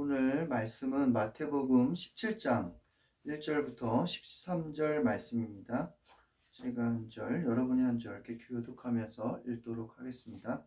오늘 말씀은 마태복음 17장 1절부터 13절 말씀입니다. 제가 한 절, 여러분이 한 절 이렇게 교독하면서 읽도록 하겠습니다.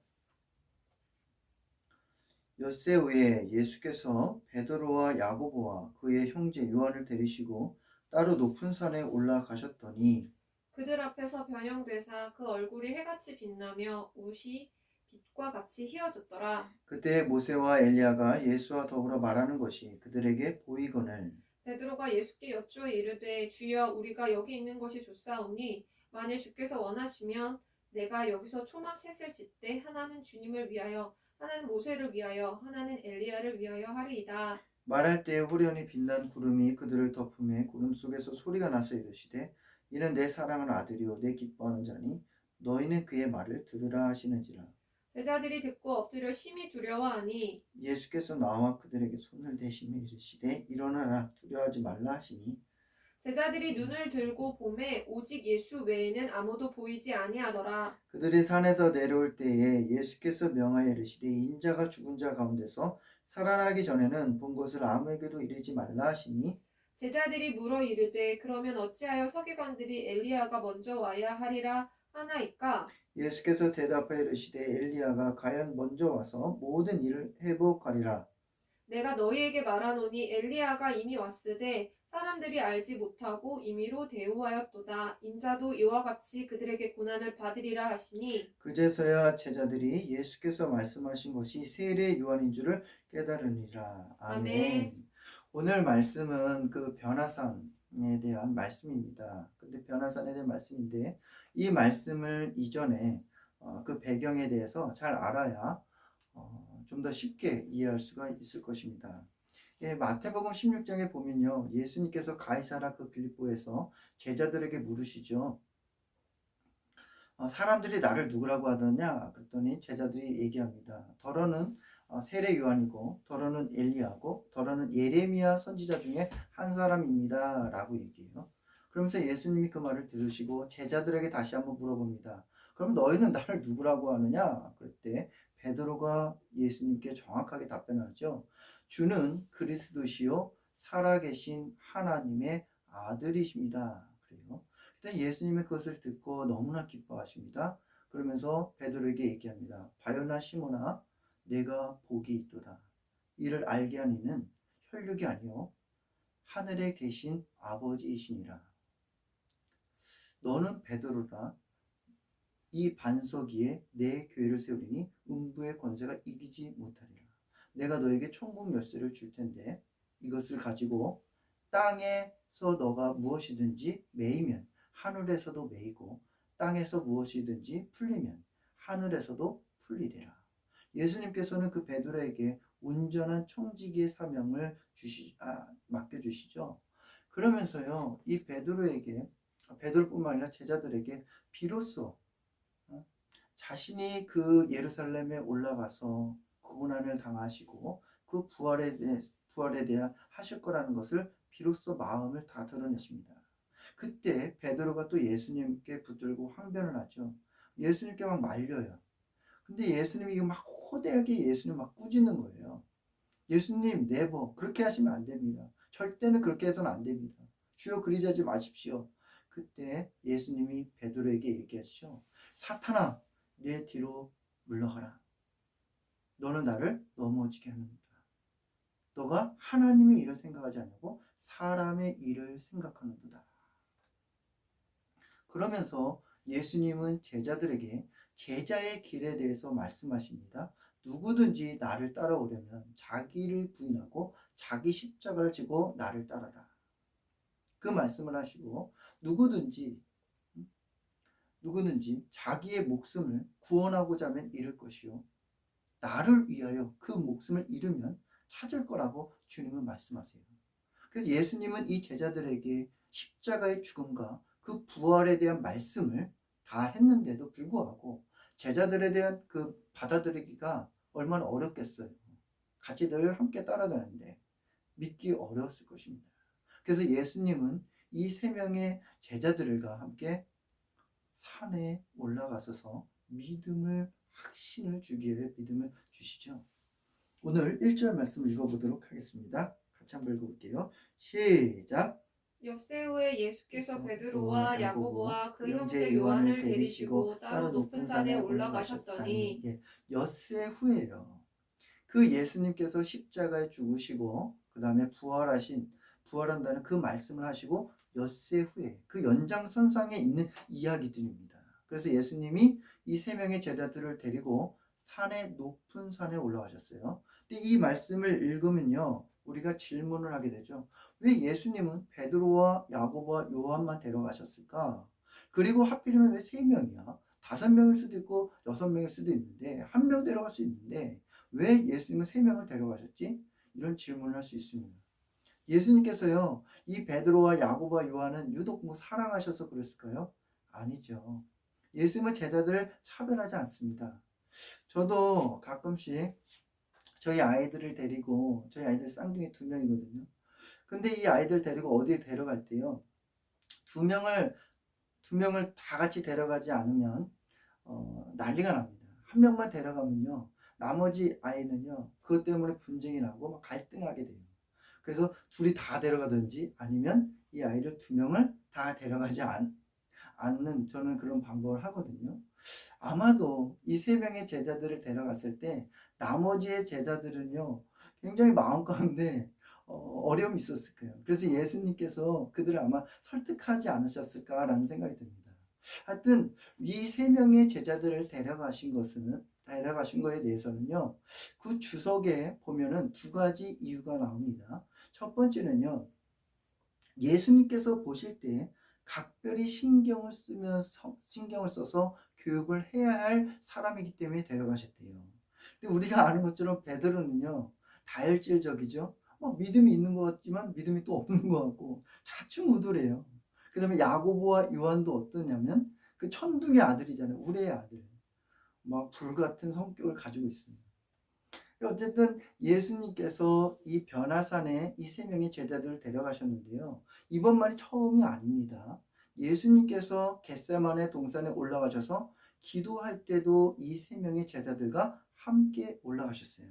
엿새 후에 예수께서 베드로와 야고보와 그의 형제 요한을 데리시고 따로 높은 산에 올라가셨더니 그들 앞에서 변형되사 그 얼굴이 해같이 빛나며 옷이 빛과 같이 휘어졌더라. 그때 모세와 엘리야가 예수와 더불어 말하는 것이 그들에게 보이거늘 베드로가 예수께 여쭈어 이르되 주여 우리가 여기 있는 것이 좋사오니 만일 주께서 원하시면 내가 여기서 초막 셋을 짓되 하나는 주님을 위하여 하나는 모세를 위하여 하나는 엘리야를 위하여 하리이다. 말할 때에 호련히 빛난 구름이 그들을 덮음에 구름 속에서 소리가 나서 이르시되 이는 내 사랑하는 아들이요 내 기뻐하는 자니 너희는 그의 말을 들으라 하시는지라. 제자들이 듣고 엎드려 심히 두려워하니 예수께서 나와 그들에게 손을 대시며 이르시되 일어나라 두려워하지 말라 하시니 제자들이 눈을 들고 보매 오직 예수 외에는 아무도 보이지 아니하더라. 그들이 산에서 내려올 때에 예수께서 명하여 이르시되 인자가 죽은 자 가운데서 살아나기 전에는 본 것을 아무에게도 이르지 말라 하시니 제자들이 물어 이르되 그러면 어찌하여 서기관들이 엘리야가 먼저 와야 하리라 하나이까? 예수께서 대답하여 이르시되 엘리야가 과연 먼저 와서 모든 일을 회복하리라. 내가 너희에게 말하노니 엘리야가 이미 왔으되 사람들이 알지 못하고 임의로 대우하였도다. 인자도 이와 같이 그들에게 고난을 받으리라 하시니 그제서야 제자들이 예수께서 말씀하신 것이 세례 요한인 줄을 깨달으니라. 아멘. 아멘. 오늘 말씀은 그 변화산에 대한 말씀입니다. 근데 변화산에 대한 말씀인데 이 말씀을 이전에 그 배경에 대해서 잘 알아야 좀 더 쉽게 이해할 수가 있을 것입니다. 예, 마태복음 16장에 보면요. 예수님께서 가이사라 그 빌립보에서 제자들에게 물으시죠. 사람들이 나를 누구라고 하더냐? 그랬더니 제자들이 얘기합니다. 더러는 세례 요한이고 더러는 엘리야고 더러는 예레미야 선지자 중에 한 사람입니다. 라고 얘기해요. 그러면서 예수님이 그 말을 들으시고 제자들에게 다시 한번 물어봅니다. 그럼 너희는 나를 누구라고 하느냐? 그랬대 베드로가 예수님께 정확하게 답변하죠. 주는 그리스도시요 살아계신 하나님의 아들이십니다. 그래요. 예수님의 그것을 듣고 너무나 기뻐하십니다. 그러면서 베드로에게 얘기합니다. 바요나 시모나 내가 복이 있도다. 이를 알게 한 이는 혈육이 아니요 하늘에 계신 아버지이시니라. 너는 베드로라. 이 반석 위에 내 교회를 세우리니 음부의 권세가 이기지 못하리라. 내가 너에게 천국 열쇠를 줄 텐데 이것을 가지고 땅에서 너가 무엇이든지 매이면 하늘에서도 매이고 땅에서 무엇이든지 풀리면 하늘에서도 풀리리라. 예수님께서는 그 베드로에게 온전한 청지기의 사명을 맡겨주시죠. 그러면서요, 이 베드로뿐만 아니라 제자들에게 비로소 자신이 예루살렘에 올라가서 고난을 당하시고 그 부활에 대한 하실 거라는 것을 비로소 마음을 다 드러내십니다. 그때 베드로가 또 예수님께 붙들고 항변을 하죠. 예수님께 막 말려요. 근데 예수님이 막 호되하게 예수님 막 꾸짖는 거예요. 예수님 네버 그렇게 하시면 안 됩니다. 절대는 그렇게 해서는 안 됩니다. 주여 그리하지 마십시오. 그때 예수님이 베드로에게 얘기하시죠. 사탄아 내 뒤로 물러가라. 너는 나를 넘어지게 하는구나. 너가 하나님의 일을 생각하지 않고 사람의 일을 생각하는구나. 그러면서 예수님은 제자들에게 제자의 길에 대해서 말씀하십니다. 누구든지 나를 따라오려면 자기를 부인하고 자기 십자가를 지고 나를 따라라. 그 말씀을 하시고 누구든지 자기의 목숨을 구원하고자 하면 잃을 것이요 나를 위하여 그 목숨을 잃으면 찾을 거라고 주님은 말씀하세요. 그래서 예수님은 이 제자들에게 십자가의 죽음과 그 부활에 대한 말씀을 다 했는데도 불구하고 제자들에 대한 그 받아들이기가 얼마나 어렵겠어요. 같이 늘 함께 따라다니는데 믿기 어려웠을 것입니다. 그래서 예수님은 이 세 명의 제자들과 함께 산에 올라가셔서 확신을 주기 위해 믿음을 주시죠. 오늘 1절 말씀 읽어보도록 하겠습니다. 같이 한번 읽어볼게요. 시작. 엿새 후에 예수께서 베드로와 야고보와 그 형제 형제 요한을 데리시고 따로 높은 산에 올라가셨더니 예, 엿새 후에요. 그 예수님께서 십자가에 죽으시고 그 다음에 부활한다는 그 말씀을 하시고 엿새 후에 그 연장선상에 있는 이야기들입니다. 그래서 예수님이 이 세 명의 제자들을 데리고 높은 산에 올라가셨어요. 근데 이 말씀을 읽으면요, 우리가 질문을 하게 되죠. 왜 예수님은 베드로와 야고보와 요한만 데려가셨을까? 그리고 하필이면 왜 세 명이야? 5명일 수도 있고 6명일 수도 있는데, 한 명 데려갈 수 있는데 왜 예수님은 3명을 데려가셨지? 이런 질문을 할 수 있습니다. 예수님께서요, 이 베드로와 야고보와 요한은 유독 사랑하셔서 그랬을까요? 아니죠. 예수님은 제자들을 차별하지 않습니다. 저도 가끔씩 저희 아이들 쌍둥이 2명이거든요. 근데 이 아이들 데리고 어디에 데려갈 때요, 두 명을 다 같이 데려가지 않으면 난리가 납니다. 한 명만 데려가면요, 나머지 아이는요, 그것 때문에 분쟁이 나고 막 갈등하게 돼요. 그래서 둘이 다 데려가든지 아니면 이 아이를 2명을 다 데려가지 않는, 저는 그런 방법을 하거든요. 아마도 이 3명의 제자들을 데려갔을 때 나머지의 제자들은요, 굉장히 마음 가운데 어려움이 있었을 거예요. 그래서 예수님께서 그들을 아마 설득하지 않으셨을까라는 생각이 듭니다. 하여튼 이 3명의 제자들을 데려가신 거에 대해서는요, 그 주석에 보면은 2가지 이유가 나옵니다. 첫 번째는요, 예수님께서 보실 때 각별히 신경을 써서 교육을 해야 할 사람이기 때문에 데려가셨대요. 근데 우리가 아는 것처럼 베드로는요, 다혈질적이죠. 믿음이 있는 것 같지만 믿음이 또 없는 것 같고 좌충우돌해요. 그 다음에 야고보와 요한도 어떠냐면 그 천둥의 아들이잖아요. 우레의 아들. 불같은 성격을 가지고 있습니다. 어쨌든 예수님께서 이 변화산에 이 3명의 제자들을 데려가셨는데요, 이번 말이 처음이 아닙니다. 예수님께서 겟세마네 동산에 올라가셔서 기도할 때도 이 3명의 제자들과 함께 올라가셨어요.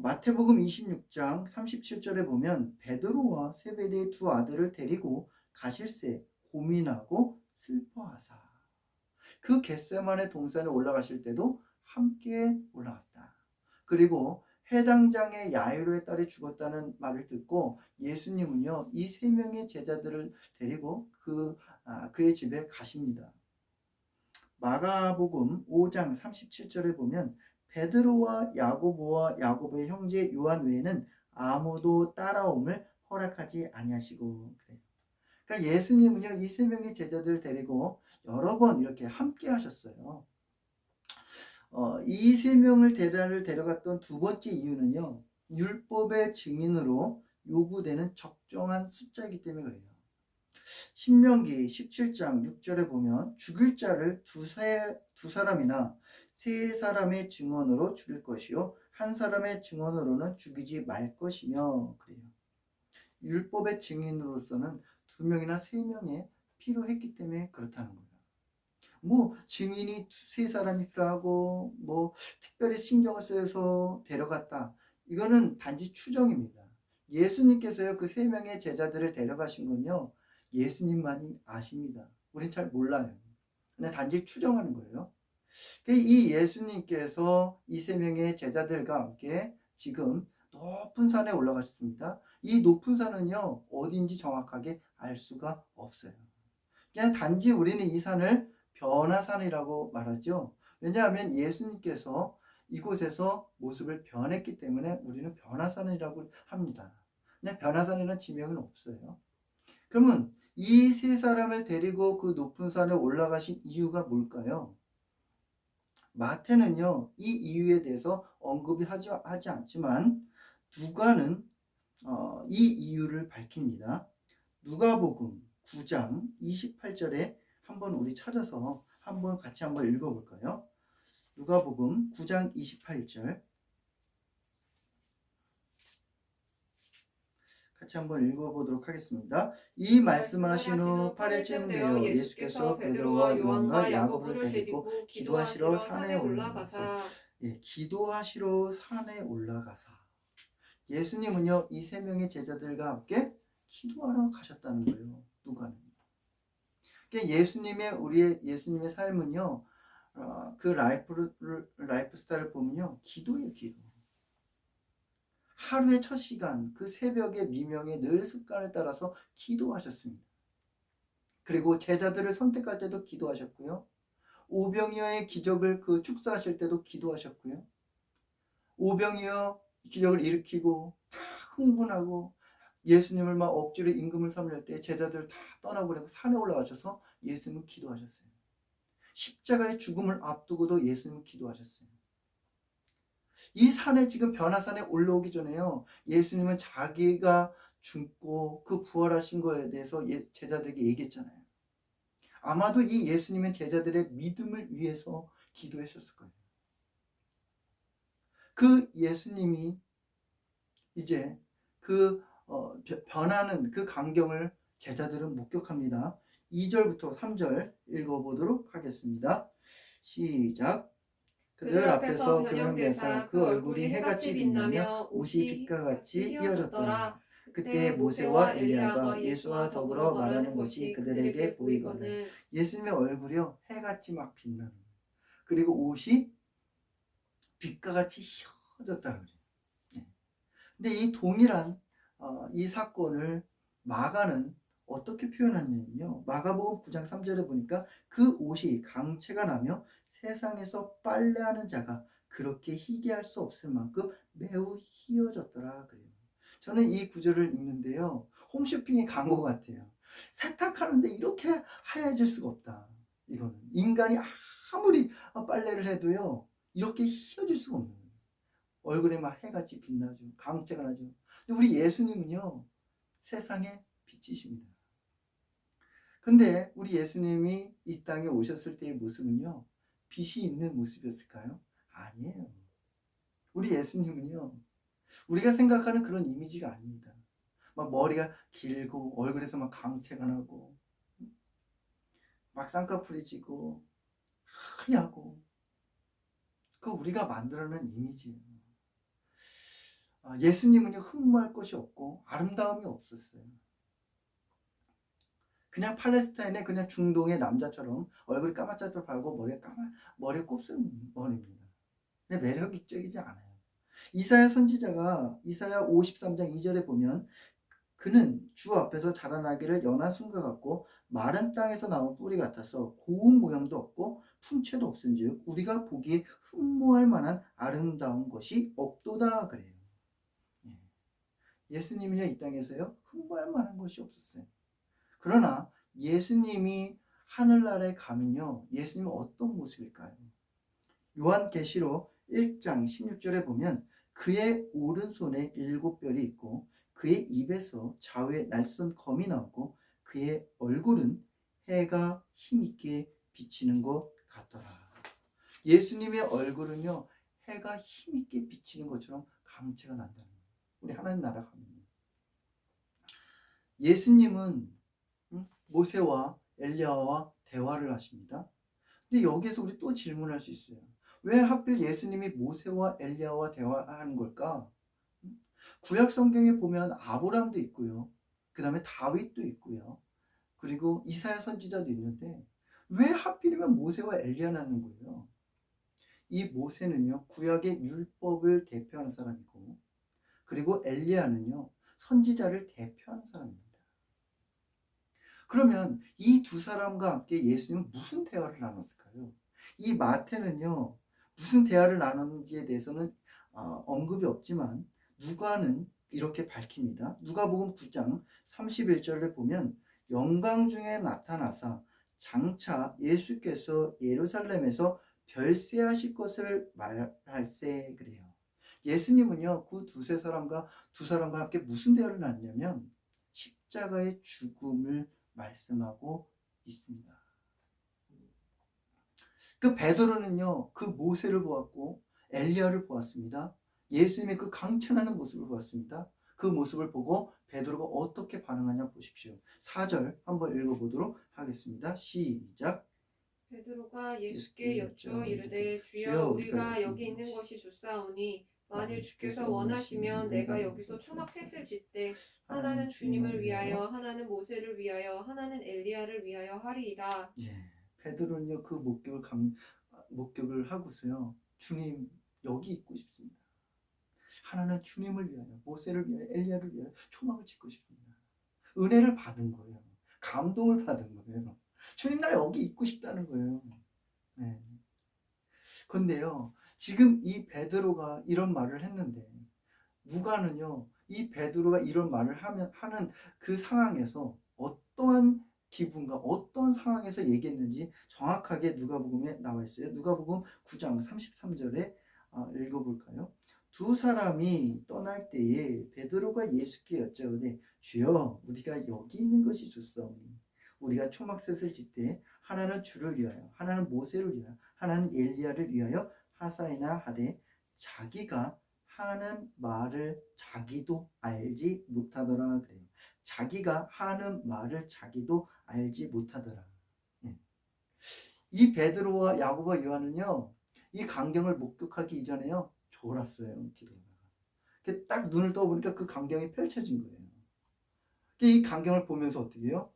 마태복음 26장 37절에 보면 베드로와 세베대의 2 아들을 데리고 가실새 고민하고 슬퍼하사, 그 겟세마네 동산에 올라가실 때도 함께 올라갔다. 그리고 해당장의 야이로의 딸이 죽었다는 말을 듣고 예수님은요, 이 3명의 제자들을 데리고 그의 집에 가십니다. 마가복음 5장 37절에 보면 베드로와 야고보의 형제 요한 외에는 아무도 따라옴을 허락하지 아니하시고 그래요. 그러니까 예수님은요, 이 3명의 제자들을 데리고 여러 번 이렇게 함께 하셨어요. 이 3명을 데려갔던 2번째 이유는요, 율법의 증인으로 요구되는 적정한 숫자이기 때문에 그래요. 신명기 17장 6절에 보면 죽일 자를 두 사람이나 3사람의 증언으로 죽일 것이요 한 사람의 증언으로는 죽이지 말 것이며 그래요. 율법의 증인으로서는 2명이나 3명이 필요했기 때문에 그렇다는 거예요. 증인이 3사람이 필요하고 특별히 신경을 써서 데려갔다, 이거는 단지 추정입니다. 예수님께서요, 그 3명의 제자들을 데려가신 건요, 예수님만이 아십니다. 우린 잘 몰라요. 그냥 단지 추정하는 거예요. 이 예수님께서 이 3명의 제자들과 함께 지금 높은 산에 올라가셨습니다. 이 높은 산은요, 어디인지 정확하게 알 수가 없어요. 그냥 단지 우리는 이 산을 변화산이라고 말하죠. 왜냐하면 예수님께서 이곳에서 모습을 변했기 때문에 우리는 변화산이라고 합니다. 그냥 변화산이라는 지명은 없어요. 그러면 이 3사람을 데리고 그 높은 산에 올라가신 이유가 뭘까요? 마태는요, 이 이유에 대해서 언급이 하지 않지만 누가는 이 이유를 밝힙니다. 누가복음 9장 28절에 한번 우리 찾아서 같이 한번 읽어볼까요? 누가복음 9장 28절 같이 한번 읽어보도록 하겠습니다. 이 말씀하신 후 8일쯤 되어 예수께서 베드로와 요한과 야고보를 데리고 기도하시러 산에 올라가사 기도하시러 산에 올라가사. 예수님은요, 이 세 명의 제자들과 함께 기도하러 가셨다는 거예요. 누가는. 그러니까 예수님의 삶은요, 그 라이프 스타일을 보면요, 기도예요, 기도. 하루의 첫 시간, 그 새벽의 미명에 늘 습관을 따라서 기도하셨습니다. 그리고 제자들을 선택할 때도 기도하셨고요. 오병이어의 기적을 축사하실 때도 기도하셨고요. 오병이어 기적을 일으키고 다 흥분하고 예수님을 막 억지로 임금을 삼을 때 제자들 다 떠나보내고 산에 올라가셔서 예수님은 기도하셨어요. 십자가의 죽음을 앞두고도 예수님은 기도하셨어요. 이 산에 지금 변화산에 올라오기 전에요. 예수님은 자기가 죽고 그 부활하신 거에 대해서 제자들에게 얘기했잖아요. 아마도 이 예수님은 제자들의 믿음을 위해서 기도하셨을 거예요. 그 예수님이 이제 변하는 그 광경을 제자들은 목격합니다. 2절부터 3절 읽어보도록 하겠습니다. 시작. 그들 앞에서 변형되사 그 얼굴이 해같이 빛나며 옷이 빛과 같이 휘어졌더라. 그때 모세와 엘리야가 예수와 더불어 말하는 것이 그들에게 보이거늘 예수님의 얼굴이요 해같이 막 빛나는 거예요. 그리고 옷이 빛과 같이 휘어졌다는 거예요. 근데 이 동일한 이 사건을 마가는 어떻게 표현하냐면요. 마가복음 9장 3절에 보니까 그 옷이 강체가 나며 세상에서 빨래하는 자가 그렇게 희게할 수 없을 만큼 매우 희어졌더라 그래요. 저는 이 구절을 읽는데요. 홈쇼핑의 광고 같아요. 세탁하는데 이렇게 하얘질 수가 없다. 이거는 인간이 아무리 빨래를 해도요. 이렇게 희어질 수가 없는 거예요. 얼굴에 막 해같이 빛나죠. 광채가 나죠. 근데 우리 예수님은요. 세상의 빛이십니다. 근데 우리 예수님이 이 땅에 오셨을 때의 모습은요. 빛이 있는 모습이었을까요? 아니에요. 우리 예수님은요. 우리가 생각하는 그런 이미지가 아닙니다. 막 머리가 길고 얼굴에서 막 광채가 나고 막 쌍꺼풀이 지고 하얗고 그 우리가 만들어낸 이미지예요. 예수님은요 흠모할 것이 없고 아름다움이 없었어요. 그냥 팔레스타인의 그냥 중동의 남자처럼 얼굴이 까맣자들하고 머리에 곱슬 머리입니다. 근데 매력적이지 않아요. 이사야 선지자가 이사야 53장 2절에 보면 그는 주 앞에서 자라나기를 연한 순과 같고 마른 땅에서 나온 뿌리 같아서 고운 모양도 없고 풍채도 없은즉 우리가 보기에 흠모할 만한 아름다운 것이 없도다 그래요. 예수님이요 이 땅에서요 흠모할 만한 것이 없었어요. 그러나 예수님이 하늘나라에 가면요 예수님은 어떤 모습일까요? 요한계시록 1장 16절에 보면 그의 오른손에 7별이 있고 그의 입에서 좌우에 날선 검이 나오고 그의 얼굴은 해가 힘있게 비치는 것 같더라. 예수님의 얼굴은요 해가 힘있게 비치는 것처럼 광채가 난다는 거예요. 우리 하나님 나라 가면 예수님은 모세와 엘리야와 대화를 하십니다. 근데 여기에서 우리 또 질문할 수 있어요. 왜 하필 예수님이 모세와 엘리야와 대화하는 걸까? 구약 성경에 보면 아브람도 있고요. 그 다음에 다윗도 있고요. 그리고 이사야 선지자도 있는데 왜 하필이면 모세와 엘리야라는 거예요? 이 모세는요. 구약의 율법을 대표하는 사람이고 그리고 엘리야는요. 선지자를 대표하는 사람입니다. 그러면 이 두 사람과 함께 예수님은 무슨 대화를 나눴을까요? 이 마태는요. 무슨 대화를 나눴는지에 대해서는 언급이 없지만 누가는 이렇게 밝힙니다. 누가복음 9장 31절에 보면 영광 중에 나타나사 장차 예수께서 예루살렘에서 별세하실 것을 말할세 그래요. 예수님은요 그 두 사람과 함께 무슨 대화를 나눴냐면 십자가의 죽음을 말씀하고 있습니다. 그 베드로는요 그 모세를 보았고 엘리야를 보았습니다. 예수님의 그 강천하는 모습을 보았습니다. 그 모습을 보고 베드로가 어떻게 반응하냐 보십시오. 4절 한번 읽어보도록 하겠습니다. 시작. 베드로가 예수께 여쭈어 이르되 주여 주여, 우리가 여기 있는 것이 좋사오니 만일 주께서 원하시면 내가 여기서 초막 셋을 짓되 하나는 주님을 위하여 하나는 모세를 위하여 하나는 엘리야를 위하여 하리이다. 예, 베드로는요 그 목격을 하고서요, 주님 여기 있고 싶습니다. 하나는 주님을 위하여, 모세를 위하여, 엘리야를 위하여 초막을 짓고 싶습니다. 은혜를 받은 거예요. 감동을 받은 거예요. 주님 나 여기 있고 싶다는 거예요. 네. 근데요 지금 이 베드로가 이런 말을 했는데 누가는요 이 베드로가 이런 말을 하는 그 상황에서 어떠한 기분과 어떤 상황에서 얘기했는지 정확하게 누가복음에 나와 있어요. 누가복음 9장 33절에 읽어볼까요? 두 사람이 떠날 때에 베드로가 예수께 여짜오되 주여 우리가 여기 있는 것이 좋사오니 우리가 초막셋을 짓되 하나는 주를 위하여 하나는 모세를 위하여 하나는 엘리야를 위하여 하사이나 하되 자기가 하는 말을 자기도 알지 못하더라 그래요. 자기가 하는 말을 자기도 알지 못하더라. 예. 이 베드로와 야고보와 요한은요 이 광경을 목격하기 이전에요 졸았어요. 기도하다가 딱 눈을 떠보니까 그 광경이 펼쳐진 거예요. 이 광경을 보면서 어떻게 해요?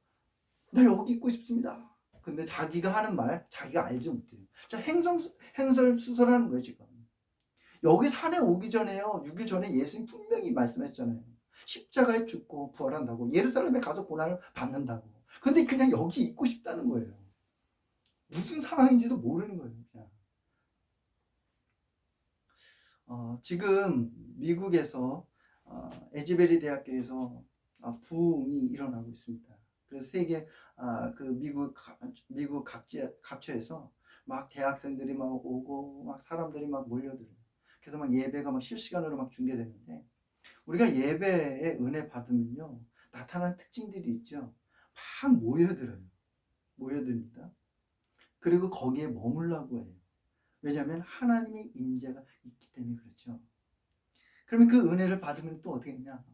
나 여기 있고 싶습니다. 근데 자기가 하는 말 자기가 알지 못해요. 자, 행설수설하는 거예요 지금. 여기 산에 오기 전에요 6일 전에 예수님 분명히 말씀하셨잖아요. 십자가에 죽고 부활한다고, 예루살렘에 가서 고난을 받는다고. 근데 그냥 여기 있고 싶다는 거예요. 무슨 상황인지도 모르는 거예요. 그냥. 지금 미국에서 에즈베리 대학교에서 부흥이 일어나고 있습니다. 그래서 세계 그 미국 각처에서 막 대학생들이 막 오고 막 사람들이 막 몰려들어요. 그래서 막 예배가 막 실시간으로 막 중계되는데 우리가 예배의 은혜 받으면요 나타나는 특징들이 있죠. 막 모여듭니다. 그리고 거기에 머물라고 해요. 왜냐하면 하나님의 임재가 있기 때문에 그렇죠. 그러면 그 은혜를 받으면 또 어떻게 되냐?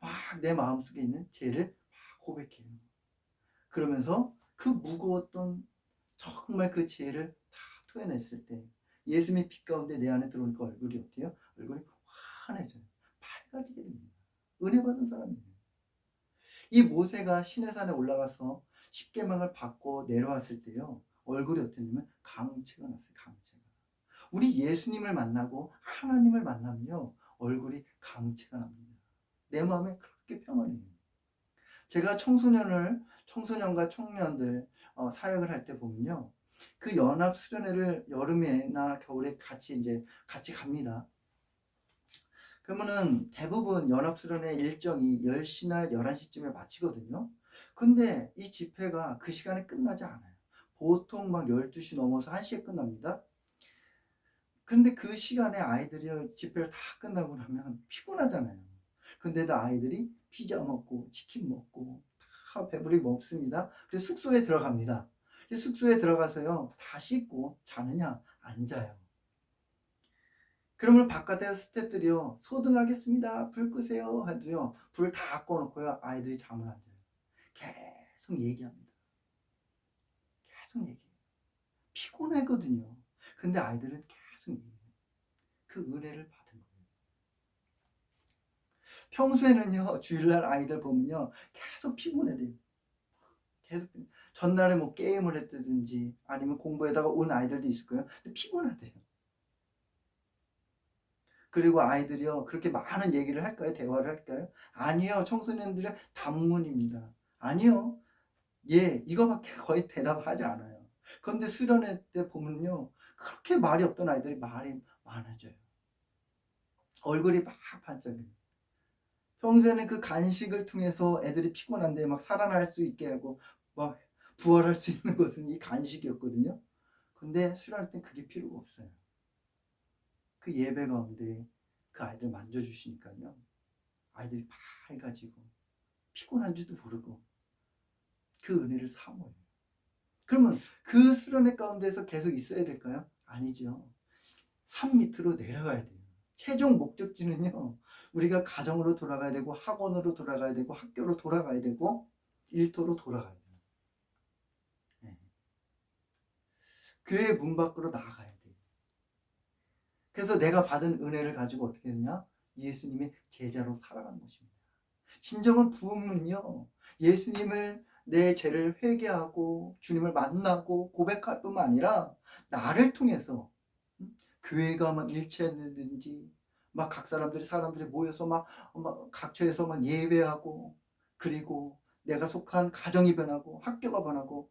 막 내 마음속에 있는 죄를 막 고백해요. 그러면서 그 무거웠던 정말 그 죄를 다 토해냈을 때 예수님의 빛 가운데 내 안에 들어오니까 얼굴이 어때요? 얼굴이 환해져요. 밝아지게 됩니다. 은혜 받은 사람이에요. 이 모세가 시내산에 올라가서 십계명을 받고 내려왔을 때요 얼굴이 어땠냐면 강채가 났어요. 강채가. 우리 예수님을 만나고 하나님을 만나면요 얼굴이 강채가 납니다. 내 마음에 그렇게 평안해요. 제가 청소년과 청년들 사역을 할 때 보면요 그 연합 수련회를 여름에나 겨울에 같이 갑니다. 그러면은 대부분 연합 수련회 일정이 10시나 11시쯤에 마치거든요. 근데 이 집회가 그 시간에 끝나지 않아요. 보통 막 12시 넘어서 1시에 끝납니다. 근데 그 시간에 아이들이 집회를 다 끝나고 나면 피곤하잖아요. 근데도 아이들이 피자 먹고 치킨 먹고 다 배부르게 먹습니다. 그래서 숙소에 들어갑니다. 숙소에 들어가서요 다 씻고 자느냐? 안 자요. 그러면 바깥에 스태프들이요 소등하겠습니다 불 끄세요 해도요 불 다 꺼놓고요 아이들이 잠을 안 자요. 계속 얘기합니다. 계속 얘기해요. 피곤하거든요. 근데 아이들은 계속 얘기해요. 그 은혜를 받은 거예요. 평소에는요 주일날 아이들 보면요 계속 피곤해요. 계속 전날에 뭐 게임을 했다든지 아니면 공부에다가 온 아이들도 있을 거예요. 근데 피곤하대요. 그리고 아이들이요 그렇게 많은 얘기를 할까요? 대화를 할까요? 아니요. 청소년들은 단문입니다. 아니요. 예, 이거밖에 거의 대답하지 않아요. 그런데 수련회 때 보면요 그렇게 말이 없던 아이들이 말이 많아져요. 얼굴이 막 반짝여요. 평소에는 그 간식을 통해서 애들이 피곤한데 막 살아날 수 있게 하고 막 부활할 수 있는 것은 이 간식이었거든요. 근데 수련회 때 그게 필요가 없어요. 그 예배 가운데 그 아이들 만져주시니까요 아이들이 밝아지고 피곤한지도 모르고 그 은혜를 사모해요. 그러면 그 수련회 가운데서 계속 있어야 될까요? 아니죠. 산 밑으로 내려가야 돼요. 최종 목적지는요 우리가 가정으로 돌아가야 되고 학원으로 돌아가야 되고 학교로 돌아가야 되고 일터로 돌아가야 돼요. 네. 교회 문 밖으로 나가야 돼. 그래서 내가 받은 은혜를 가지고 어떻게 했냐? 예수님의 제자로 살아가는 것입니다. 진정한 부흥은요, 예수님을 내 죄를 회개하고 주님을 만나고 고백할 뿐만 아니라 나를 통해서 교회가 막 일치했는지 막 각 사람들이 모여서 막 각처에서 막 예배하고, 그리고 내가 속한 가정이 변하고 학교가 변하고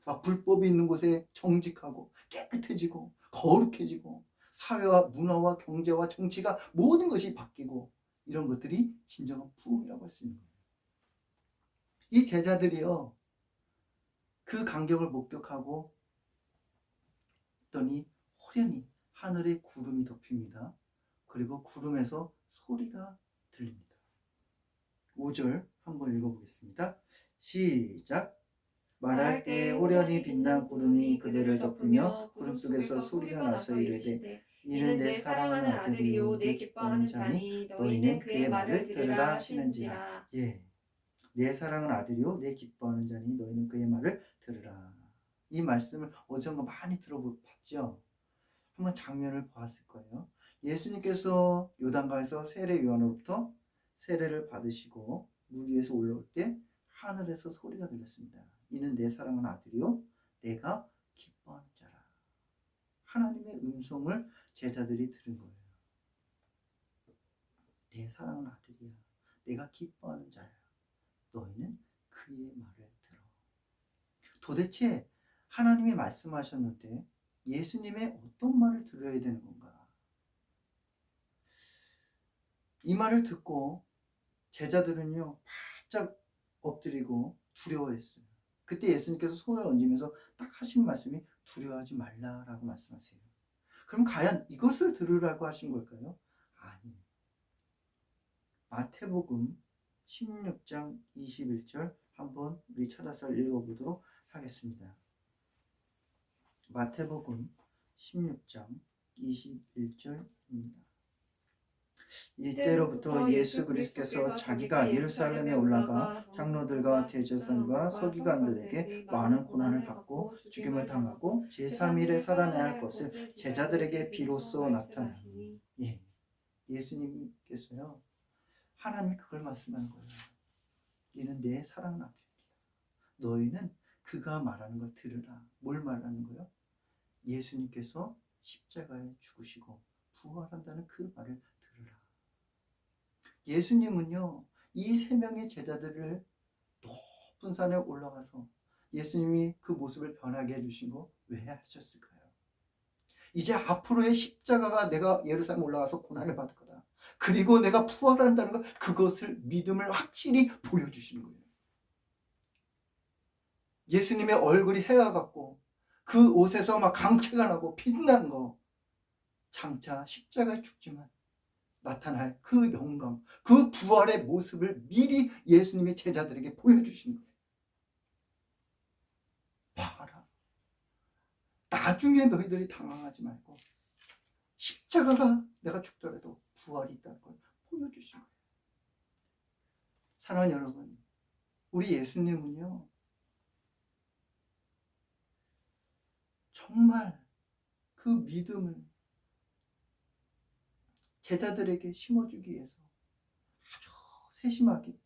막 불법이 있는 곳에 정직하고 깨끗해지고 거룩해지고 사회와 문화와 경제와 정치가 모든 것이 바뀌고, 이런 것들이 진정한 부흥이라고 할 수 있는 거예요. 이 제자들이요, 그 간격을 목격하고 있더니 호련히 하늘에 구름이 덮입니다. 그리고 구름에서 소리가 들립니다. 5절 한번 읽어보겠습니다. 시작. 말할 때 호련히 빛난 구름이 그들을 덮으며 구름 속에서 소리가 나서 이르되 이는 내 사랑하는 아들이요 내 기뻐하는 자니 너희는 그의 말을 들으라 하시는지라. 예, 내 사랑하는 아들이요 내 기뻐하는 자니 너희는 그의 말을 들으라. 이 말씀을 어디선가 많이 들어봤죠. 한번 장면을 보았을 거예요. 예수님께서 요단강에서 세례 요한으로부터 세례를 받으시고 물 위에서 올라올 때 하늘에서 소리가 들렸습니다. 이는 내 사랑하는 아들이요 내가 기뻐하는 자라. 하나님의 음성을 제자들이 들은 거예요. 내 사랑하는 아들이야. 내가 기뻐하는 자야. 너희는 그의 말을 들어. 도대체 하나님이 말씀하셨는데 예수님의 어떤 말을 들어야 되는 건가? 이 말을 듣고 제자들은요 바짝 엎드리고 두려워했어요. 그때 예수님께서 손을 얹으면서 딱 하신 말씀이 두려워하지 말라라고 말씀하세요. 그럼 과연 이것을 들으라고 하신 걸까요? 아니. 마태복음 16장 21절 한번 우리 찾아서 읽어보도록 하겠습니다. 마태복음 16장 21절입니다. 이때로부터 예수 그리스도께서 자기가 예루살렘에 올라가 장로들과 대제사장과 서기관들에게 많은 고난을 받고 죽임을 당하고 제3일에 살아나야 할 것을 제자들에게 비로소 나타나니. 예, 예수님께서요 하나님이 그걸 말씀하는 거예요. 이는 내 사랑하는 아들입니다. 너희는 그가 말하는 걸 들으라. 뭘 말하는 거예요? 예수님께서 십자가에 죽으시고 부활한다는 그 말을 들으라. 예수님은요 이 세 명의 제자들을 높은 산에 올라가서 예수님이 그 모습을 변하게 해주신 거 왜 하셨을까요? 이제 앞으로의 십자가가 내가 예루살렘 올라가서 고난을 받을 거다. 그리고 내가 부활한다는 것, 그것을 믿음을 확실히 보여주시는 거예요. 예수님의 얼굴이 해와 같고 그 옷에서 막 강체가 나고 빛나는 거, 장차 십자가에 죽지만 나타날 그 영광, 그 부활의 모습을 미리 예수님의 제자들에게 보여주신 거예요. 봐라. 나중에 너희들이 당황하지 말고 십자가가 내가 죽더라도 부활이 있다는 걸 보여주신 거예요. 사랑하는 여러분, 우리 예수님은요 정말 그 믿음을 제자들에게 심어주기 위해서 아주 세심하게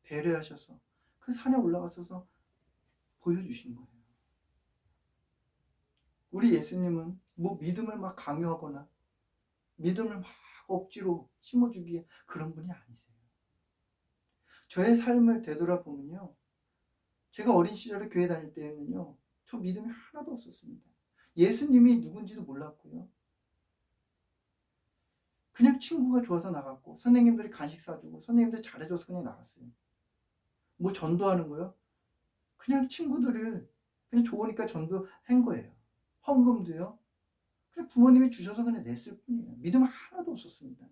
배려하셔서 그 산에 올라가셔서 보여주신 거예요. 우리 예수님은 뭐 믿음을 막 강요하거나 믿음을 막 억지로 심어주기 위해 그런 분이 아니세요. 저의 삶을 되돌아보면요, 제가 어린 시절에 교회 다닐 때는요 저 믿음이 하나도 없었습니다. 예수님이 누군지도 몰랐고요. 그냥 친구가 좋아서 나갔고 선생님들이 간식 사주고 선생님들 잘해줘서 그냥 나갔어요. 뭐 전도하는 거요? 그냥 친구들을 그냥 좋으니까 전도한 거예요. 헌금도요 그냥 부모님이 주셔서 그냥 냈을 뿐이에요. 믿음 하나도 없었습니다.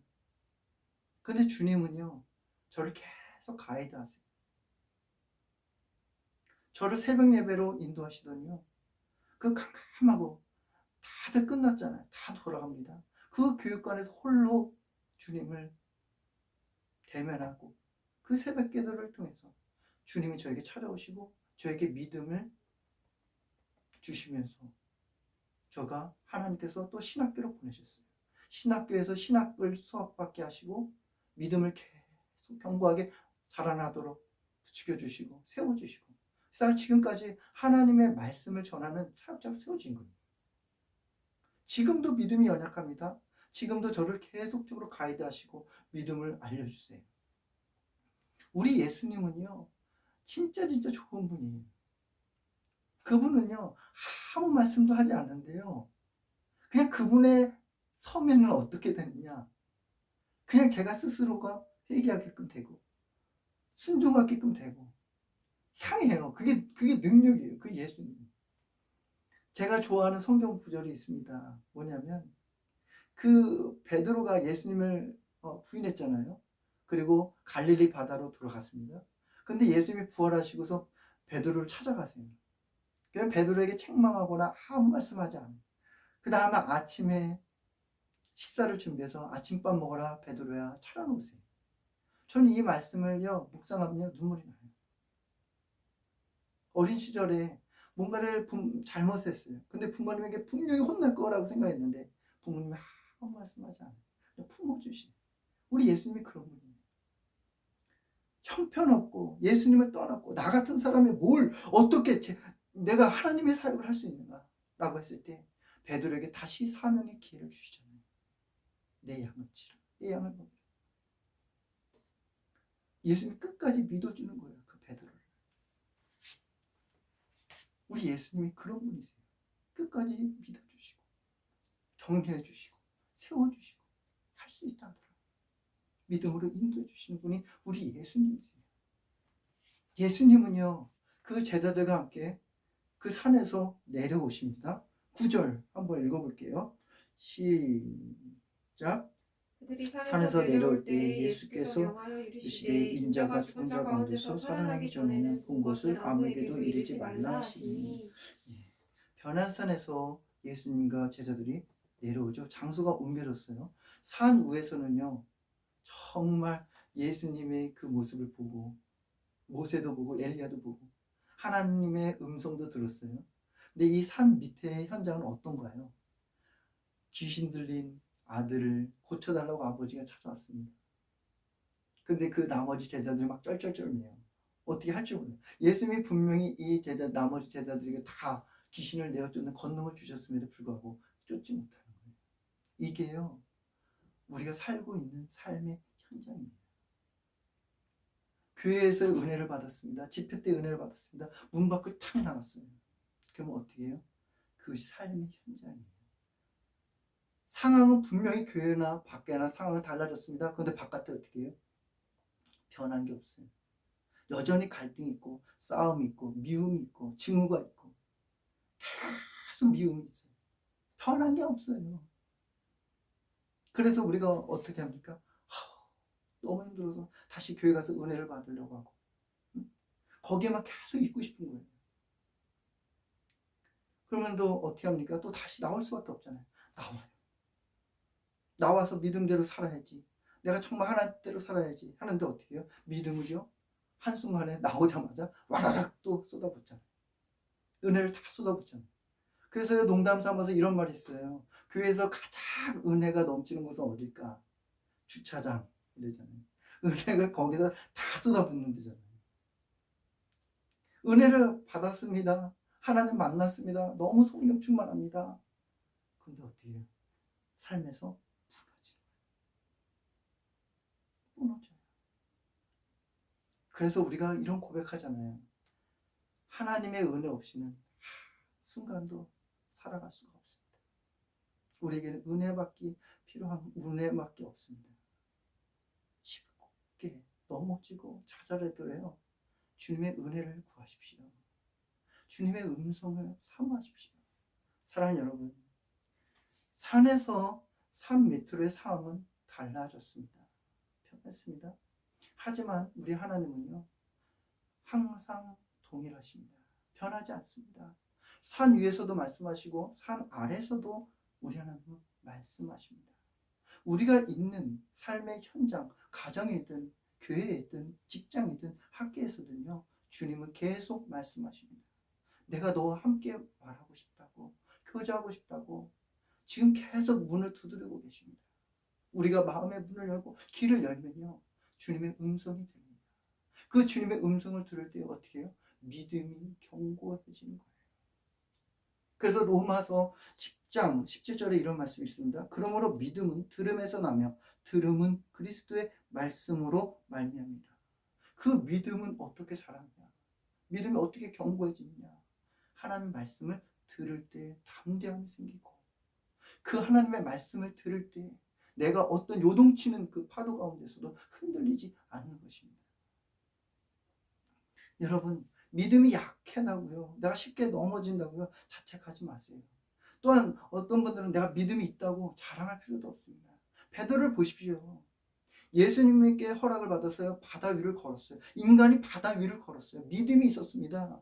근데 주님은요 저를 계속 가이드하세요. 저를 새벽 예배로 인도하시더니요 그 캄캄하고 다들 끝났잖아요. 다 돌아갑니다. 그 교육관에서 홀로 주님을 대면하고 그 새벽 기도를 통해서 주님이 저에게 찾아오시고 저에게 믿음을 주시면서 저가 하나님께서 또 신학교로 보내셨어요. 신학교에서 신학을 수업받게 하시고 믿음을 계속 견고하게 자라나도록 부추겨주시고 세워주시고, 그래서 지금까지 하나님의 말씀을 전하는 사역자로 세워진 거예요. 지금도 믿음이 연약합니다. 지금도 저를 계속적으로 가이드하시고 믿음을 알려주세요. 우리 예수님은요, 진짜 좋은 분이에요. 그분은요, 아무 말씀도 하지 않는데요, 그냥 그분의 서면은 어떻게 되느냐, 그냥 제가 스스로가 회개하게끔 되고 순종하게끔 되고 상해요. 그게 능력이에요. 그 예수님. 제가 좋아하는 성경 구절이 있습니다. 뭐냐면 그 베드로가 예수님을 부인했잖아요. 그리고 갈릴리 바다로 돌아갔습니다. 근데 예수님이 부활하시고서 베드로를 찾아가세요. 그냥 베드로에게 책망하거나 아무 말씀하지 않아요. 그 다음에 아침에 식사를 준비해서 아침밥 먹어라 베드로야 차려놓으세요. 저는 이 말씀을요 묵상하면요 눈물이 나요. 어린 시절에 뭔가를 잘못했어요. 근데 부모님에게 분명히 혼날 거라고 생각했는데 부모님이 아무 말씀하지 않아요. 그냥 품어주시네. 우리 예수님이 그런 분이에요. 형편없고 예수님을 떠났고 나 같은 사람이 뭘 어떻게 내가 하나님의 사역을 할 수 있는가 라고 했을 때 베드로에게 다시 사명의 기회를 주시잖아요. 내 양을 치라. 내 양을 먹이라. 예수님이 끝까지 믿어주는 거예요. 그 베드로를. 우리 예수님이 그런 분이세요. 끝까지 믿어주시고 격려해주시고 세워주시고 할 수 있다 하더라고요. 믿음으로 인도해주시는 분이 우리 예수님이세요. 예수님은요 그 제자들과 함께 그 산에서 내려오십니다. 9절 한번 읽어볼게요. 시작. 그들이 산에서 내려올 때 예수께서 명하여 이르시되 이르시되 인자가 죽은 자 가운데서 살아나기 전에는 본 것을 아무에게도 이르지 말라 하시니. 변한 산에서 예수님과 제자들이 내려오죠. 장소가 옮겨졌어요. 산 위에서는요 정말 예수님의 그 모습을 보고 모세도 보고 엘리야도 보고 하나님의 음성도 들었어요. 근데 이 산 밑에 현장은 어떤가요? 귀신 들린 아들을 고쳐달라고 아버지가 찾아왔습니다. 근데 그 나머지 제자들이 막 쩔쩔쩔매요. 어떻게 할 줄 몰라요. 예수님이 분명히 이 나머지 제자들에게 다 귀신을 내어쫓는 권능을 주셨음에도 불구하고 쫓지 못하는 거예요. 이게요 우리가 살고 있는 삶의 현장입니다. 교회에서 은혜를 받았습니다. 집회 때 은혜를 받았습니다. 문 밖을 탁 나갔어요. 그러면 어떻게 해요? 그것이 삶의 현장이에요. 상황은 분명히 교회나 밖에나 상황은 달라졌습니다. 그런데 바깥에 어떻게 해요? 변한 게 없어요. 여전히 갈등이 있고 싸움이 있고 미움이 있고 증오가 있고 계속 미움이 있어요. 변한 게 없어요. 그래서 우리가 어떻게 합니까? 너무 힘들어서 다시 교회 가서 은혜를 받으려고 하고 거기에만 계속 있고 싶은 거예요. 그러면 또 어떻게 합니까? 또 다시 나올 수밖에 없잖아요. 나와요. 나와서 믿음대로 살아야지. 내가 정말 하나님대로 살아야지 하는데 어떻게 해요? 믿음을요 한순간에 나오자마자 와라락 또 쏟아붓잖아요. 은혜를 다 쏟아붓잖아요. 그래서 농담 삼아서 이런 말이 있어요. 교회에서 가장 은혜가 넘치는 곳은 어딜까? 주차장 이러잖아요. 은혜가 거기서 다 쏟아붓는 데잖아요. 은혜를 받았습니다. 하나님 만났습니다. 너무 성령 충만합니다. 근데 어떻게 해요? 삶에서 무너져요. 그래서 우리가 이런 고백하잖아요. 하나님의 은혜 없이는 순간도 살아갈 수가 없습니다. 우리에게는 은혜밖에 필요한 은혜밖에 없습니다. 쉽게 넘어지고 좌절하더라도 주님의 은혜를 구하십시오. 주님의 음성을 사모하십시오. 사랑하는 여러분, 산에서 산 밑으로의 상황은 달라졌습니다. 변했습니다. 하지만 우리 하나님은요 항상 동일하십니다. 변하지 않습니다. 산 위에서도 말씀하시고 산 아래서도 우리 하나님은 말씀하십니다. 우리가 있는 삶의 현장, 가정이든 교회이든 직장이든 학교에서든요 주님은 계속 말씀하십니다. 내가 너와 함께 말하고 싶다고, 교제하고 싶다고 지금 계속 문을 두드리고 계십니다. 우리가 마음의 문을 열고 길을 열면요, 주님의 음성이 들립니다. 그 주님의 음성을 들을 때 어떻게 해요? 믿음이 견고해지는 거예요. 그래서 로마서 10장 17절에 이런 말씀이 있습니다. 그러므로 믿음은 들음에서 나며 들음은 그리스도의 말씀으로 말미암니다. 그 믿음은 어떻게 자라느냐? 믿음이 어떻게 견고해지느냐? 하나님 말씀을 들을 때 담대함이 생기고, 그 하나님의 말씀을 들을 때 내가 어떤 요동치는 그 파도 가운데서도 흔들리지 않는 것입니다. 여러분, 믿음이 약해다고요, 내가 쉽게 넘어진다고요, 자책하지 마세요. 또한 어떤 분들은 내가 믿음이 있다고 자랑할 필요도 없습니다. 베드로를 보십시오. 예수님께 허락을 받았어요. 바다 위를 걸었어요. 인간이 바다 위를 걸었어요. 믿음이 있었습니다.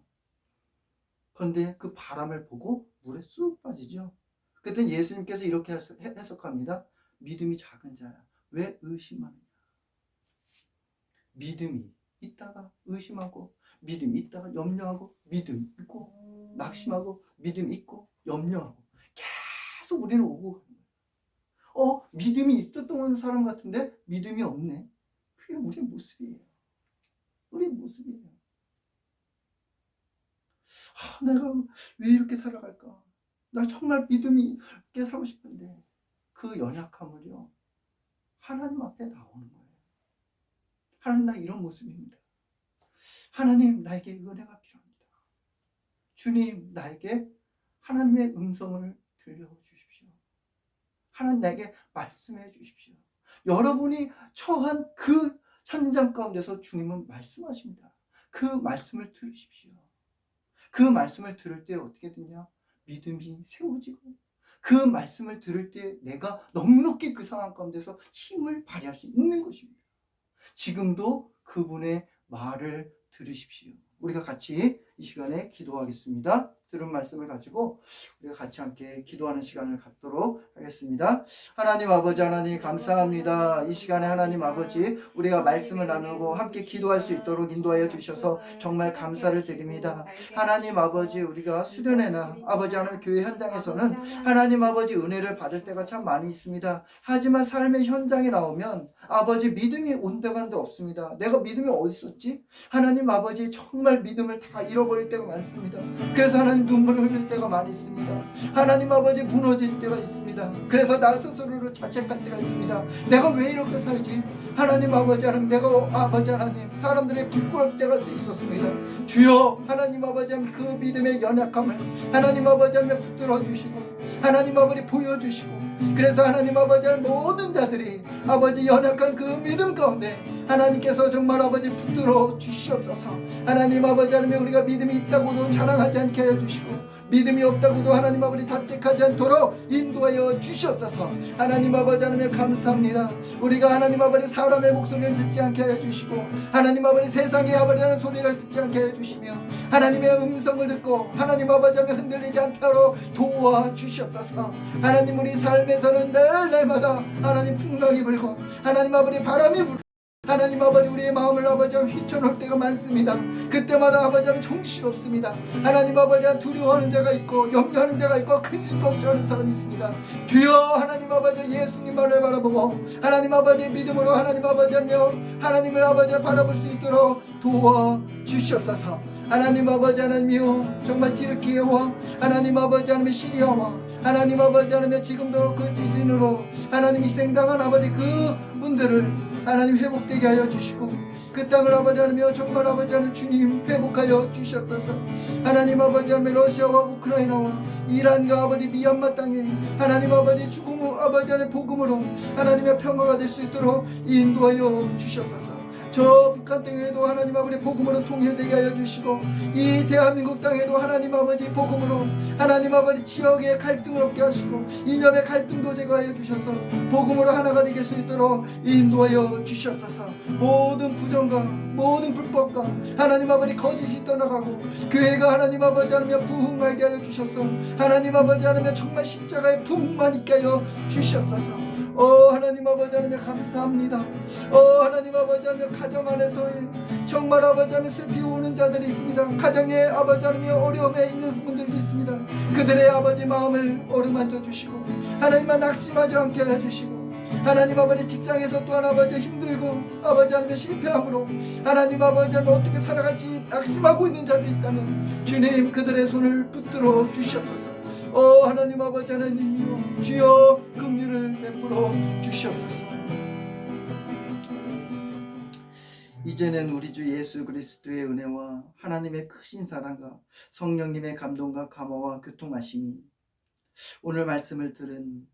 그런데 그 바람을 보고 물에 쑥 빠지죠. 그때 예수님께서 이렇게 해석합니다. 믿음이 작은 자야, 왜 의심하느냐? 믿음이 있다가 의심하고, 믿음이 있다가 염려하고, 믿음 있고 낙심하고, 믿음 있고 염려하고, 계속 우리는 오고 가는 거예요. 믿음이 있었던 사람 같은데 믿음이 없네. 그게 우리의 모습이에요. 우리의 모습이에요. 내가 왜 이렇게 살아갈까? 나 정말 믿음이 있게 살고 싶은데, 그 연약함을요, 하나님 앞에 나오는 거예요. 하나님, 나 이런 모습입니다. 하나님, 나에게 은혜가 필요합니다. 주님, 나에게 하나님의 음성을 들려주십시오. 하나님, 나에게 말씀해 주십시오. 여러분이 처한 그 현장 가운데서 주님은 말씀하십니다. 그 말씀을 들으십시오. 그 말씀을 들을 때 어떻게 되냐? 믿음이 세워지고, 그 말씀을 들을 때 내가 넉넉히 그 상황 가운데서 힘을 발휘할 수 있는 것입니다. 지금도 그분의 말을 들으십시오. 우리가 같이 이 시간에 기도하겠습니다. 들은 말씀을 가지고 우리가 같이 함께 기도하는 시간을 갖도록 하겠습니다. 하나님 아버지, 하나님 감사합니다. 이 시간에 하나님 아버지, 우리가 말씀을 나누고 함께 기도할 수 있도록 인도하여 주셔서 정말 감사를 드립니다. 하나님 아버지, 우리가 수련회나 아버지 하나님 교회 현장에서는 하나님 아버지 은혜를 받을 때가 참 많이 있습니다. 하지만 삶의 현장에 나오면 아버지 믿음이 온데간데 없습니다. 내가 믿음이 어디 있었지? 하나님 아버지, 정말 믿음을 다 잃어버릴 때가 많습니다. 그래서 하나님 눈물을 흘릴 때가 많이 있습니다. 하나님 아버지, 무너질 때가 있습니다. 그래서 나 스스로를 자책할 때가 있습니다. 내가 왜 이렇게 살지? 하나님 아버지, 하나님, 내가 아버지 하나님 사람들의 부끄러울 때가 있었습니다. 주여 하나님 아버지, 그 믿음의 연약함을 하나님 아버지 하나님 붙들어 주시고, 하나님 아버지 보여주시고, 그래서 하나님 아버지 모든 자들이 아버지 연약한 그 믿음 가운데 하나님께서 정말 아버지 붙들어 주시옵소서. 하나님 아버지 하나님, 우리가 믿음이 있다고도 자랑하지 않게 하여 주시고, 믿음이 없다고도 하나님 아버지 자책하지 않도록 인도하여 주시옵소서. 하나님 아버지 하나님 감사합니다. 우리가 하나님 아버지 사람의 목소리를 듣지 않게 하여 주시고, 하나님 아버지 세상의 아버지 하는 소리를 듣지 않게 하여 주시며, 하나님의 음성을 듣고 하나님 아버지 하나님 흔들리지 않도록 도와주시옵소서. 하나님, 우리 삶에서는 날마다 하나님 풍랑이 불고 하나님 아버지 바람이 불고 하나님 아버지 우리의 마음을 아버지 휘쳐놓을 때가 많습니다. 그때마다 아버지는 정신없습니다. 하나님 아버지 두려워하는 자가 있고 염려하는 자가 있고 근심 걱정하는 사람이 있습니다. 주여 하나님 아버지 예수님만을 바라보고 하나님 아버지 믿음으로 하나님 아버지 하나님을 아버지 바라볼 수 있도록 도와주시옵소서. 하나님 아버지 하나님이여, 정말 튀르키예와 하나님 아버지 하나님의 시리아와 하나님 아버지 하나님 지금도 그 지진으로 하나님 희생당한 아버지 그 분들을 하나님 회복되게 하여 주시고, 그 땅을 아버지 하나님 정말 아버지 하나님 주님 회복하여 주시옵소서. 하나님 아버지 하나님 러시아와 우크라이나와 이란과 아버지 미얀마 땅에 하나님 아버지 죽음 아버지 하나님 복음으로 하나님의 평화가 될 수 있도록 인도하여 주시옵소서. 저 북한 땅에도 하나님 아버지 복음으로 통일되게 하여 주시고, 이 대한민국 땅에도 하나님 아버지 복음으로 하나님 아버지 지역의 갈등을 없게 하시고 이념의 갈등도 제거하여 주셔서 복음으로 하나가 되게 수 있도록 인도하여 주시옵소서. 모든 부정과 모든 불법과 하나님 아버지 거짓이 떠나가고 교회가 하나님 아버지 하나님 부흥하게 하여 주셔서 하나님 아버지 하나님 정말 십자가의 부흥만 있게 하여 주시옵소서. 하나님 아버지 하나님 감사합니다. 하나님 아버지 하나님 가정 안에서의 정말 아버지 하나님 슬피 우는 자들이 있습니다. 가정에 아버지 하나님 어려움에 있는 분들도 있습니다. 그들의 아버지 마음을 어루만져 주시고 하나님만 낙심하지 않게 해주시고 하나님 아버지 직장에서 또한 아버지 힘들고 아버지 하나님의 실패함으로 하나님 아버지 하나님 어떻게 살아갈지 낙심하고 있는 자들이 있다면 주님 그들의 손을 붙들어 주시옵소서. 하나님 아버지 하나님이여 주여 긍휼을 베풀어 주시옵소서. 이제는 우리 주 예수 그리스도의 은혜와 하나님의 크신 사랑과 성령님의 감동과 감화와 교통하심이 오늘 말씀을 들은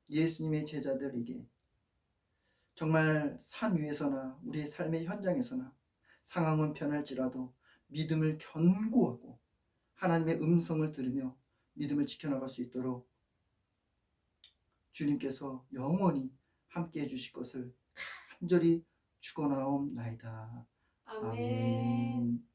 예수님의 제자들에게 정말 산 위에서나 우리의 삶의 현장에서나 상황은 변할지라도 믿음을 견고하고 하나님의 음성을 들으며 믿음을 지켜나갈 수 있도록 주님께서 영원히 함께해 주실 것을 간절히 축원하옵나이다. 아멘. 아멘.